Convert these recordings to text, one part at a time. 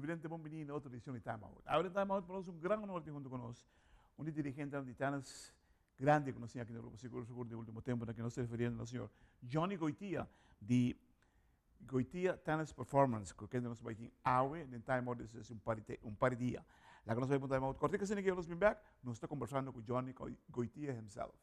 televidente bom menino, outra edição de TimeOut. Agora em TimeOut, para nós, um grande honor ter junto conosco um dirigente de tenis grande que nós temos aqui no Grupo Seguro de último tempo, na que nós nos referimos ao senhor Johny Goitia, de Goitia Tennis Performance, que nós vamos ter AUE, em TimeOut, é um par de dia. Lá que nós vamos ter TimeOut, corte que se ninguém nos vem back, nós estamos conversando com Johny Goitia himself.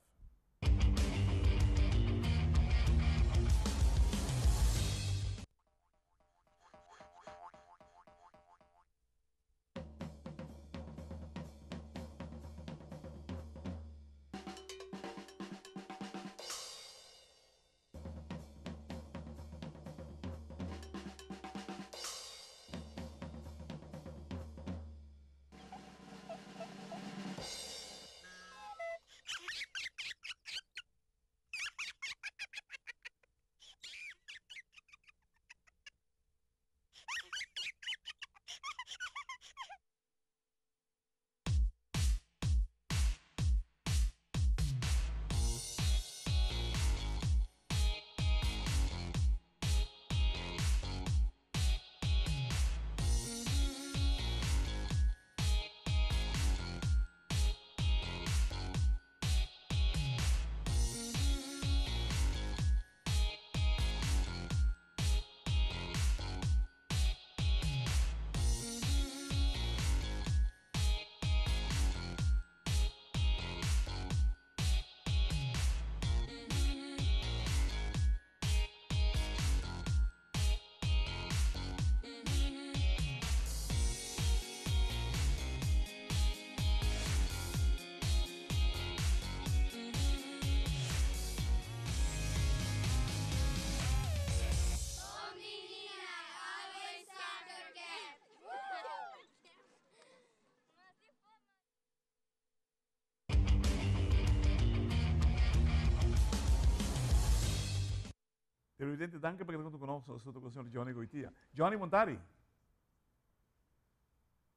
Televidente, danke por estar conosco, estou com o senhor Johny Goitia. Johny Montari.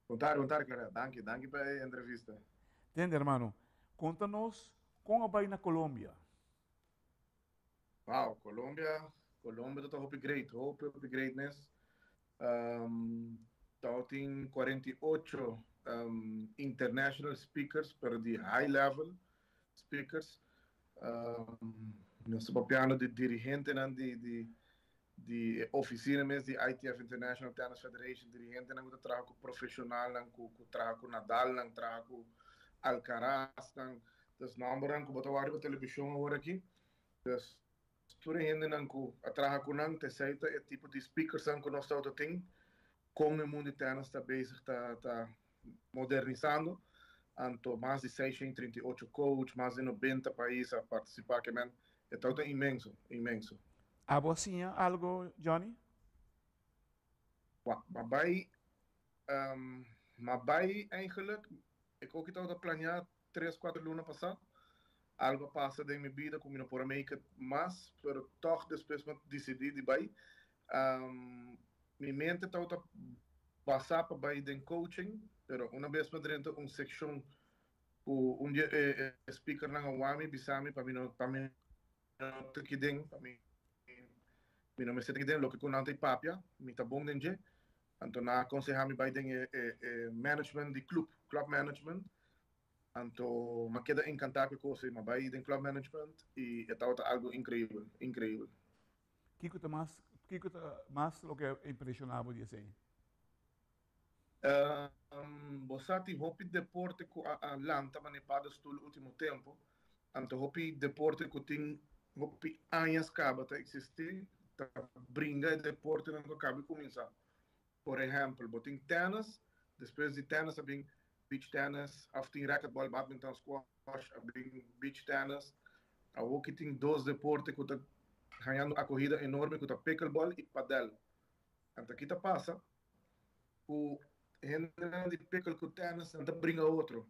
Contar, Claret. Danke pela entrevista. Entende, hermano? Conta-nos como vai na Colômbia. Wow, Colômbia está hope greatness. Tem 48 international speakers, pero de high level speakers. Nós estamos piano de dirigente de oficina mesmo de ITF International Tennis Federation, dirigente não que trabalha com profissional, não que trabalha com Nadal, não trabalha com Alcaraz, não das números que botar várias televisão agora aqui. Das tudo gente não que trabalha com não te aceita é tipo de speakers que nós estamos tendo, como o mundo de tennis está bezig, está modernizando. Anto mais de 638 coaches, mais de 90 países a participar, que é tudo imenso. A você algo, Johny? Maar bij eigenlijk, ik ook iets dat planear 3-4 luna passar, algo passa de minha vida como não por make it mais, pero toch depois me decidi de vai, minha mente está passar para vai de coaching, pero uma vez me dentro section um dia speaker na Hawami bisami para mim não te kideng para mim não me sente kideng lo que com ante papia me tá bom denge então na aconselhar me vai de management de club management então me queda encantado com você mas vai de club management e é algo incrível que mais lo que é impressionava de assim você tem hopi deporte com a lanta manipado no último tempo então hopi deporte que tem hopi anos acaba de existir tá brinca deporte não acaba de começar por exemplo botem tennis depois de tennis tem beach tennis after racquetball badminton squash tem beach tennis a hopi tem dois deportes que tá ganhando a corrida enorme que tá pickleball e padel então aqui tá passa o gente de pickle com tennis não brinca outro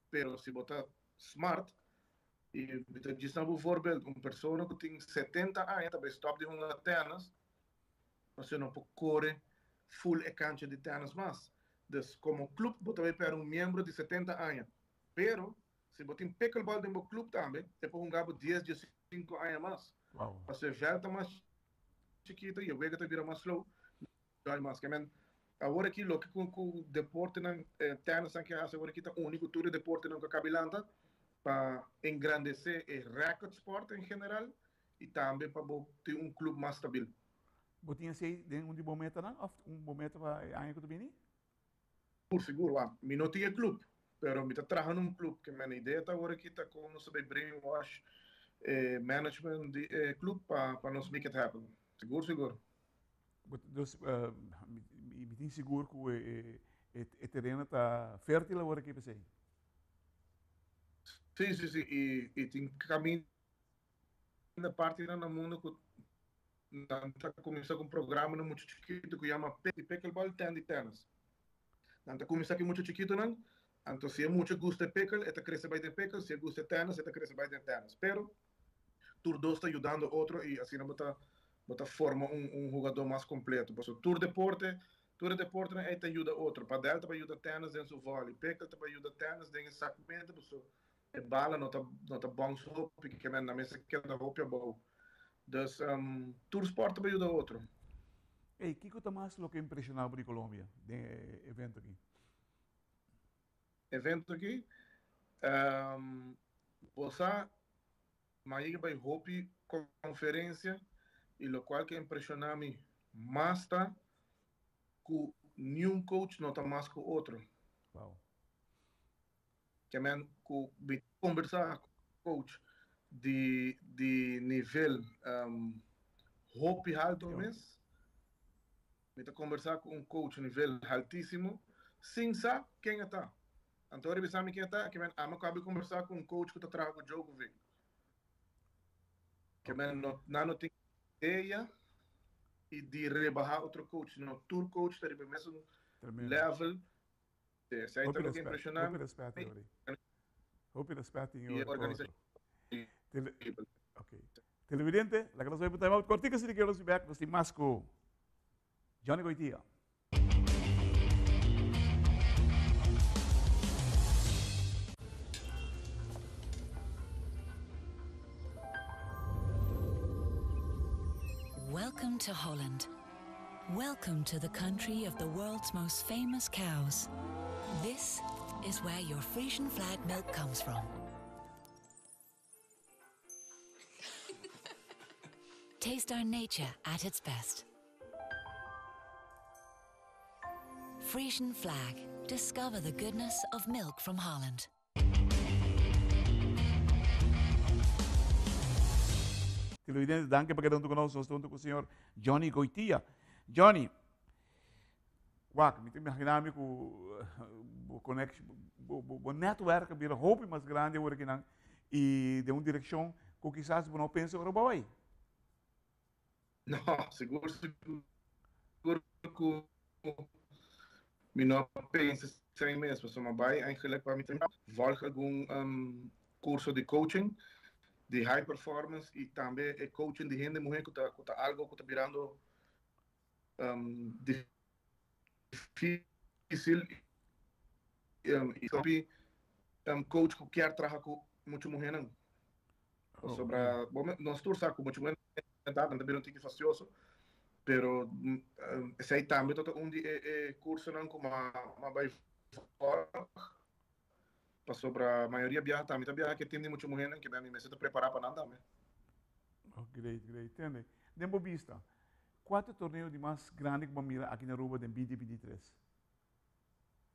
pero se botar smart e diz não voorbeeld pessoa que tem 70 anos também stop de jogar tennis você não pode correr full cancha de tennis mais dus como clube botar para membro de 70 anos pero se botar pickleball dentro do clube também é para jogar 10-15 anos mais você volta mais chiquito e o vega te vira mais slow dói mais que agora aqui lo que com deporte na tennis que hace agora aqui tá único tudo deporte não cabilanta para engrandecer o record sport em geral e também para ter clube mais estável. Você tinha sei de bom meta não? Bom meta para ano que tu vem? Por seguro, eu não tinha clube, pero eu estou trabalhando num clube que minha ideia tá agora aqui tá como saber brainwash management de clube para nós make it happen. Seguro. Dus, me tem seguro que o terreno está fértil agora aqui para você? Sim. E tem caminho na parte no mundo que está começando com um programa muito chiquito que chama Pickleball Tennis. Está começando com muito chiquito, não? Então, se é muito gosta de pickle, está crescendo bem de pickle. Se gosta de tennis, está crescendo bem de tennis. Pero, tur dois está ajudando o outro e assim bota forma jogador mais completo. Por isso, tur deporte né, te ajuda outro. Para delta para ajudar tennis dentro do vôlei. Pickle para ajudar tennis dentro do sacramento. Por isso, a bala não tá bom só porque na mesa queda roupa é bom. Dus, tur sport para ajudar outro. Ei, o que está mais lo que impressionava para a Colômbia, de evento aqui? Evento aqui, você mas vai roupa conferência e o qual que impressiona-me mais está que nenhum coach não está mais com o outro. Wow. Que que conversar com o coach de nível roupa alto mesmo, conversar com um coach nível altíssimo, sem saber quem está. Então, ele sabe quem está, que eu acabo de conversar com um coach que está trabalhando com o jogo, que não tem ideia e de rebaixar outro coach. Não, tour coach está no mesmo level. Se aí está o que impressionar. Hope respeto em organização. Ok. Televidente, la que nos ve por TimeOut, cortica si quiero si back, nos más con Johny Goitia. Welcome to Holland. Welcome to the country of the world's most famous cows. This is where your Frisian flag milk comes from. Taste our nature at its best. Frisian flag. Discover the goodness of milk from Holland. Televidentes, danke por quedando conosco. Estou com o senhor Johny Goitia. Johny, me tem imaginar que o connection, o network vira roupa mais grande agora que não e de uma direção que quizás não pensa agora vai. Não, seguro que me não pensa sem mesmo, só uma vai eigenlijk para mim volg algum curso de coaching de high performance e também coaching de gente mulher que tá algo que tá virando difícil e também coach que quer trabalhar com muita mulher não sobre nós todos sabe com muita mulher também não tem que facioso pero se aí também todo curso não como uma vai fora para sobre a maioria biaha também biaha que tem muita mulher que bem me se preparar para nada também. Oh, great, entende? Demo vista, quatro torneios de mais grande que mira aqui na Aruba de 2023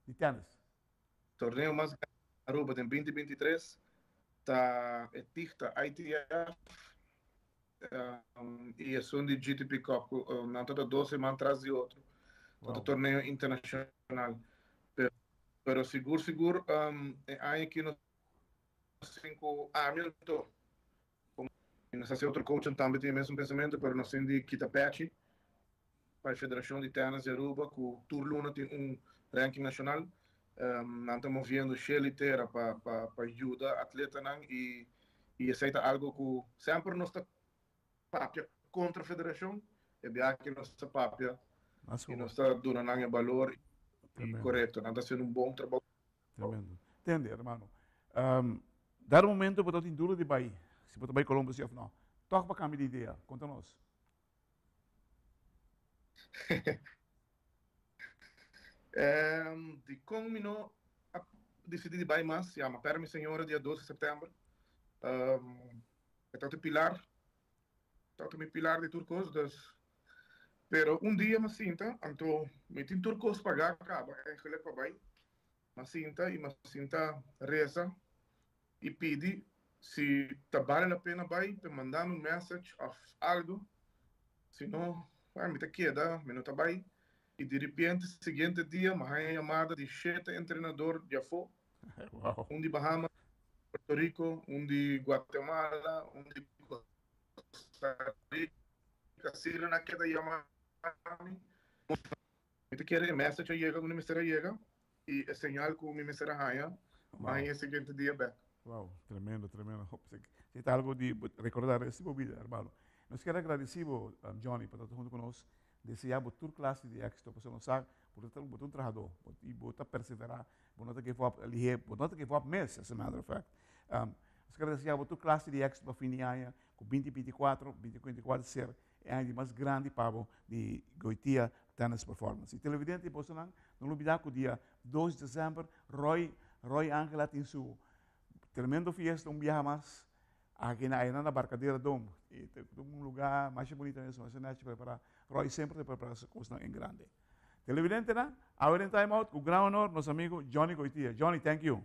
de tênis. Torneio mais grande na Aruba de 2023 tá eticta ITF e é só de GTP Cup na toda 12 semanas atrás de outro. Todo torneio internacional. Pero seguro aí aqui no 5 anos não sei se outro coach também tem o mesmo pensamento, pero nós temos de quitar patch para a Federação de Tênis de Aruba, que o Tour Luna tem ranking nacional. Nós estamos vendo Shelly-Terra para ajudar atleta e aceita algo que sempre nós está papia contra a Federação, é bem que nós está papia e nós está dando valor correto, nós está sendo bom trabalho. Tremendo. Entende, irmão? Dar um momento para ter dúvida de Bahia. Se você vai Colômbia, se não. Toca para cambiar de ideia. Conta-nos. De como decidi de vai mais, se chama Para minha senhora, dia 12 de setembro. Então, me pilar de turcos, pero dia me sinta, então, me tem turcos pagar, acaba, eigenlijk para vai, me sinta reza e pedi se vale a pena vai, para mandar message of algo, se não, me te queda, me não tá vai. E de repente, seguinte dia, uma chamada de 7 treinador já foi. Wow. De Bahamas, Puerto Rico, de Guatemala, de Costa Rica, Sri Lanka, chamada. Eu quero message chega, quando me chega, e é sinal que me será raia, mas é seguinte dia back. Wow, tremendo, tremendo. Se está algo de recordar esse vida, hermano. Nós queremos agradecer a Johny por estar junto conosco. Desejar a toda classe de êxito, porque não sabe, por estar um trabalhador, e por perseverar, por não ter que for ali, por não ter que for mês, as a matter of fact. Nós queremos desejar a toda classe de êxito para fim de ano, com 2024 ser o ano mais grande para de Goitia Tennis Performance. E televidente e personal, não olvidar que o dia 2 de dezembro, Roy Angela tem sua tremendo fiesta, biaha mais, aqui na Barcadeira Dom, um lugar mais bonito mesmo, mas não é preparar. Roy sempre prepara essa coisa em grande. Televidente, agora em TimeOut, com grande honor, nosso amigo Johny Goitia. Johny, thank you.